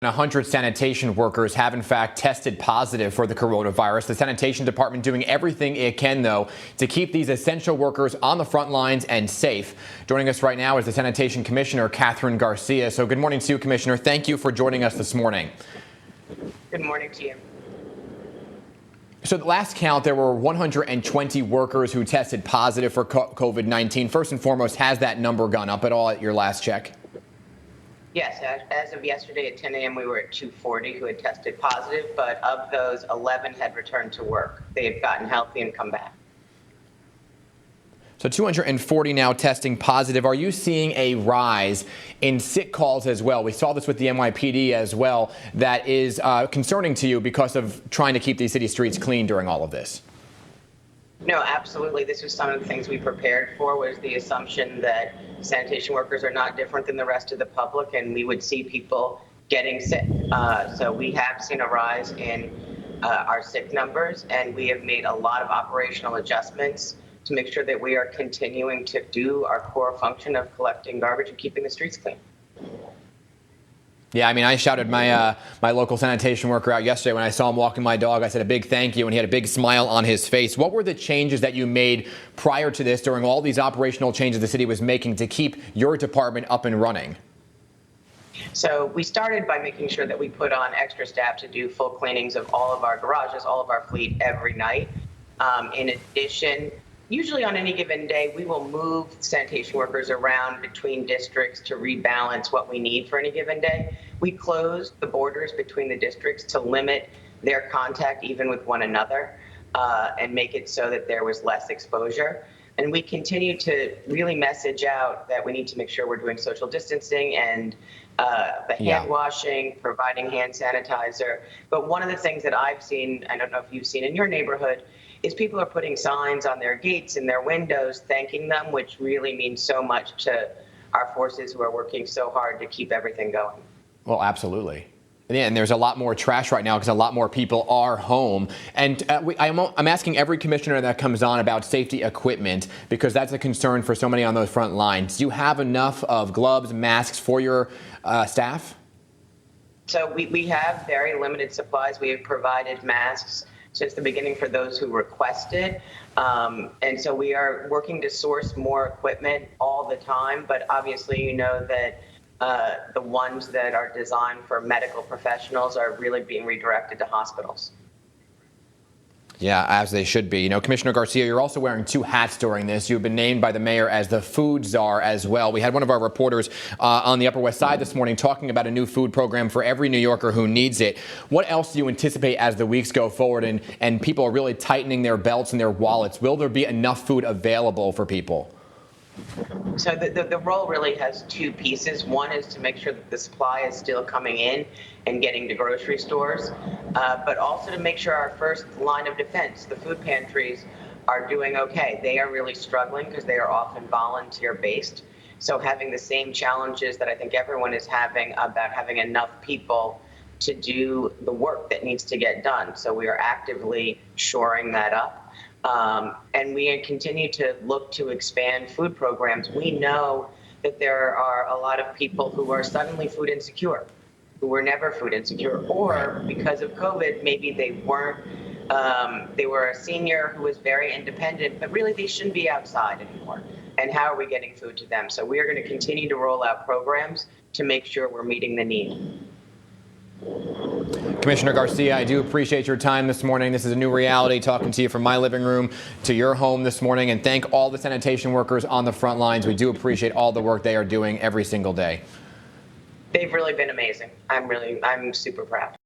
100 sanitation workers have in fact tested positive for the coronavirus. The sanitation department doing everything it can, though, to keep these essential workers on the front lines and safe. Joining us right now is the Sanitation Commissioner Kathryn Garcia. So good morning to you, Commissioner. Thank you for joining us this morning. Good morning to you. So at the last count, there were 120 workers who tested positive for COVID-19. First and foremost, has that number gone up at all at your last check? Yes, as of yesterday at 10 a.m., we were at 240 who had tested positive, but of those, 11 had returned to work. They had gotten healthy and come back. So 240 now testing positive. Are you seeing a rise in sick calls as well? We saw this with the NYPD as well. That is concerning to you because of trying to keep these city streets clean during all of this. No, absolutely. This was some of the things we prepared for, was the assumption that sanitation workers are not different than the rest of the public, and we would see people getting sick. So we have seen a rise in our sick numbers, and we have made a lot of operational adjustments to make sure that we are continuing to do our core function of collecting garbage and keeping the streets clean. Yeah, I mean, I shouted my local sanitation worker out yesterday when I saw him walking my dog. I said a big thank you, and he had a big smile on his face. What were the changes that you made prior to this, during all these operational changes the city was making to keep your department up and running? So we started by making sure that we put on extra staff to do full cleanings of all of our garages, all of our fleet every night. In addition, usually on any given day, we will move sanitation workers around between districts to rebalance what we need for any given day. We closed the borders between the districts to limit their contact even with one another and make it so that there was less exposure. And we continue to really message out that we need to make sure we're doing social distancing and the hand washing, providing hand sanitizer. But one of the things that I've seen, I don't know if you've seen in your neighborhood, is people are putting signs on their gates and their windows thanking them, which really means so much to our forces who are working so hard to keep everything going. Well, absolutely. Yeah, and there's a lot more trash right now because a lot more people are home. And I'm asking every commissioner that comes on about safety equipment because that's a concern for so many on those front lines. Do you have enough of gloves, masks for your staff? So we have very limited supplies. We have provided masks since the beginning for those who requested. And so we are working to source more equipment all the time, but obviously you know that the ones that are designed for medical professionals are really being redirected to hospitals. Yeah, as they should be. You know, Commissioner Garcia, you're also wearing two hats during this. You've been named by the mayor as the food czar as well. We had one of our reporters on the Upper West Side this morning talking about a new food program for every New Yorker who needs it. What else do you anticipate as the weeks go forward and people are really tightening their belts and their wallets? Will there be enough food available for people? So the role really has two pieces. One is to make sure that the supply is still coming in and getting to grocery stores, but also to make sure our first line of defense, the food pantries, are doing okay. They are really struggling because they are often volunteer-based. So having the same challenges that I think everyone is having about having enough people to do the work that needs to get done. So we are actively shoring that up. And we continue to look to expand food programs. We know that there are a lot of people who are suddenly food insecure, who were never food insecure, or because of COVID, maybe they weren't, they were a senior who was very independent, but really they shouldn't be outside anymore. And how are we getting food to them? So we are going to continue to roll out programs to make sure we're meeting the need. Commissioner Garcia, I do appreciate your time this morning. This is a new reality, talking to you from my living room to your home this morning. And thank all the sanitation workers on the front lines. We do appreciate all the work they are doing every single day. They've really been amazing. I'm super proud.